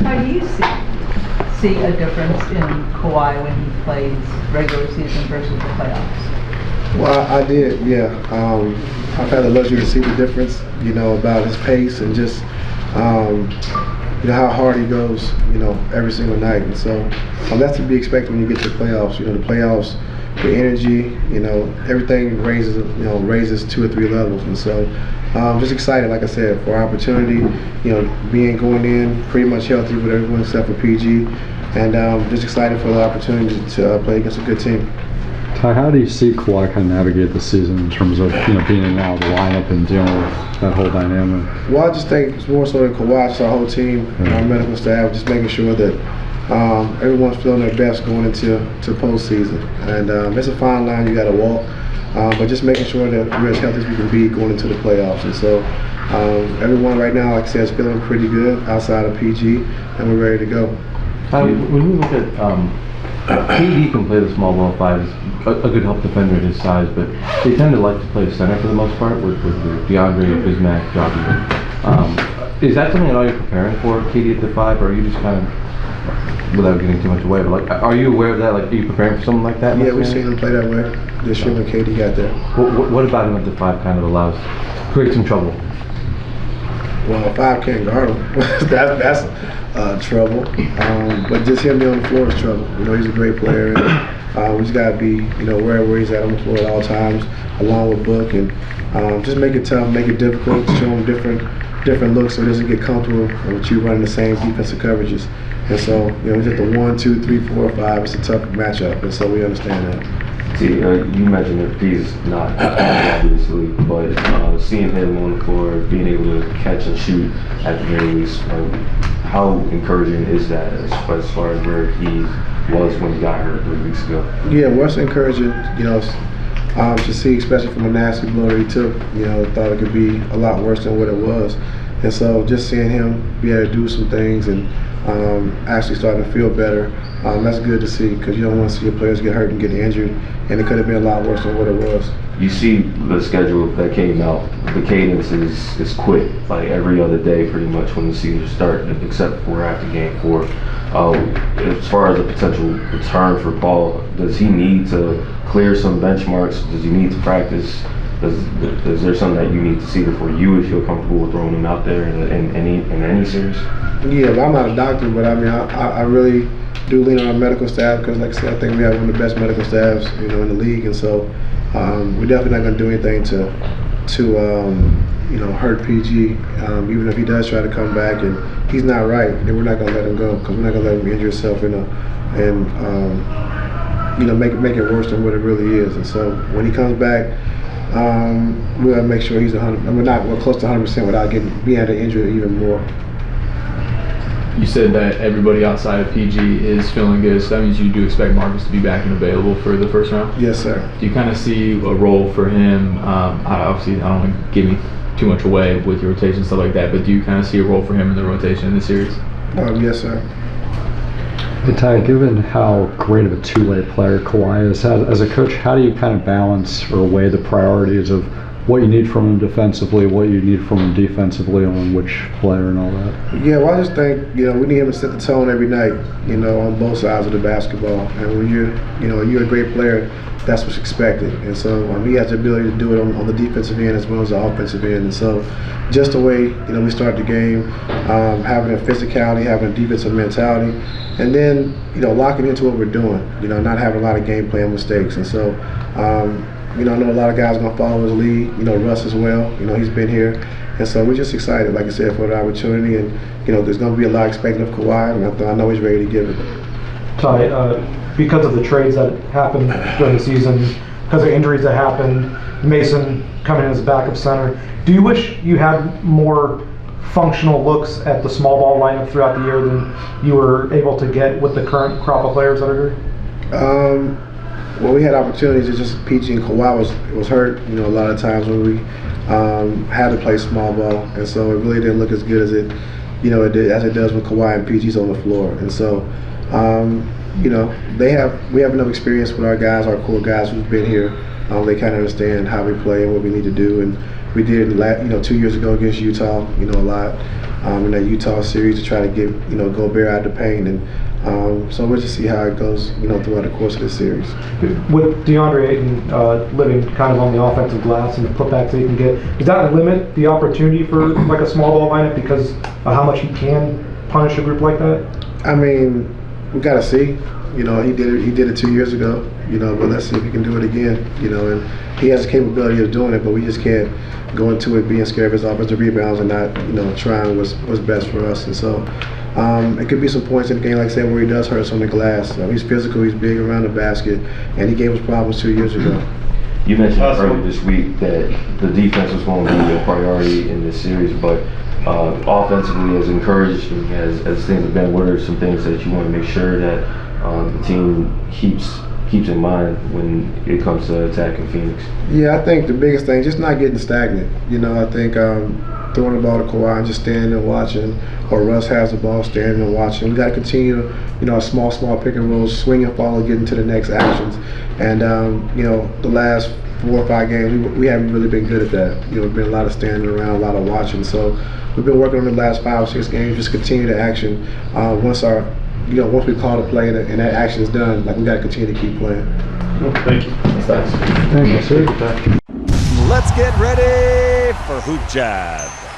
How do you see a difference in Kawhi when he plays regular season versus the playoffs? Well, I did, yeah. I've had the luxury to see the difference, about his pace and just, how hard he goes, every single night. And so that's to be expected when you get to the playoffs. The playoffs, the energy, everything raises 2 or 3 levels. And so just excited, like I said, for our opportunity, going in pretty much healthy with everyone except for PG. And just excited for the opportunity to play against a good team. Ty, how do you see Kawhi kind of navigate the season in terms of being in and out of the lineup and dealing with that whole dynamic? Well, I just think it's more so than Kawhi, it's our whole team, our medical staff, just making sure that everyone's feeling their best going into postseason. And it's a fine line you got to walk, but just making sure that we're as healthy as we can be going into the playoffs. And so everyone right now, like I said, is feeling pretty good outside of PG, and we're ready to go. When you look at KD can play the small ball 5, is a good help defender at his size, but they tend to like to play center for the most part with DeAndre, Bismack, Jockey. Is that something at all you're preparing for, KD at the 5, or are you just kind of, without getting too much away, but are you aware of that? Are you preparing for something like that? Yeah, we've seen him play that way this year when KD got there. What about him at the 5 kind of creates some trouble? Well, 5 can't guard him. that's trouble. But just him being on the floor is trouble. He's a great player. And, we just got to be, wherever he's at on the floor at all times, along with Book, and just make it tough, make it difficult, show him different looks so he doesn't get comfortable with you running the same defensive coverages. And so, he's at the 1, 2, 3, 4, 5. It's a tough matchup, and so we understand that. See, you mentioned that he's not obviously, but seeing him on the floor, being able to catch and shoot at the very least, how encouraging is that as far as where he was when he got hurt 3 weeks ago? Yeah, well, it's encouraging, to see, especially from a nasty blow that he took. Thought it could be a lot worse than what it was. And so just seeing him be able to do some things and actually starting to feel better, that's good to see, because you don't want to see your players get hurt and get injured, and it could have been a lot worse than what it was. You see the schedule that came out, the cadence is quick, like every other day pretty much when the season starts, except for after game 4. As far as a potential return for Paul, does he need to clear some benchmarks? Does he need to practice? Is there something that you need to see before you would feel comfortable with throwing him out there in any series? Yeah, well, I'm not a doctor, but I mean, I really do lean on our medical staff, because, like I said, I think we have one of the best medical staffs, in the league, and so we're definitely not going to do anything to hurt PG. Even if he does try to come back and he's not right, then we're not going to let him go, because we're not going to let him injure himself and make it worse than what it really is. And so when he comes back, we'll make sure he's 100. We're close to 100% without being able to injure even more. You said that everybody outside of PG is feeling good, so that means you do expect Marcus to be back and available for the first round? Yes, sir. Do you kind of see a role for him? Obviously, I don't want to give me too much away with your rotation, stuff like that, but do you kind of see a role for him in the rotation in this series? Yes, sir. Hey, Ty, given how great of a two-way player Kawhi is, as a coach, how do you kind of balance or weigh the priorities of what you need from him defensively, what you need from him defensively, on which player and all that? Yeah, well, I just think, we need him to set the tone every night, on both sides of the basketball. And when you're a great player, that's what's expected. And so he has the ability to do it on the defensive end as well as the offensive end. And so just the way, we start the game, having a physicality, having a defensive mentality, and then, locking into what we're doing, not having a lot of game plan mistakes. And so, I know a lot of guys are going to follow his lead, Russ as well, he's been here. And so we're just excited, like I said, for the opportunity. And, there's going to be a lot expected of Kawhi, and I know he's ready to give it. Ty, because of the trades that happened during the season, because of injuries that happened, Mason coming in as a backup center, do you wish you had more functional looks at the small ball lineup throughout the year than you were able to get with the current crop of players that are here? Well, we had opportunities. It's just PG and Kawhi was hurt, a lot of times when we had to play small ball, and so it really didn't look as good as it does when Kawhi and PG's on the floor. And so, we have enough experience with our guys, our core guys who've been here They kind of understand how we play and what we need to do. And we did, 2 years ago against Utah, a lot in that Utah series to try to get, Gobert out of the paint. And so we'll just see how it goes, throughout the course of this series. With DeAndre Ayton living kind of on the offensive glass and the putbacks that he can get, does that limit the opportunity for like a small ball lineup because of how much he can punish a group like that? I mean, we got to see. He did it 2 years ago. But let's see if he can do it again. And he has the capability of doing it, but we just can't go into it being scared of his offensive rebounds and not, trying what's best for us. And so it could be some points in the game, like I said, where he does hurt us on the glass. He's physical, he's big around the basket, and he gave us problems 2 years ago. You mentioned earlier this week that the defense was going to be a priority in this series, but offensively, as encouraging as things have been, what are some things that you want to make sure that the team keeps in mind when it comes to attacking Phoenix? Yeah, I think the biggest thing, just not getting stagnant. I think throwing the ball to Kawhi and just standing and watching, or Russ has the ball standing and watching. We got to continue, a small pick and roll, swing and follow, getting to the next actions. And, the last 4 or 5 games, we haven't really been good at that. There's been a lot of standing around, a lot of watching. So we've been working on the last 5 or 6 games, just continue to action. Once we call the play and that action is done, we got to continue to keep playing. Thank you. Thank you, sir. Let's get ready for Hoop Jab.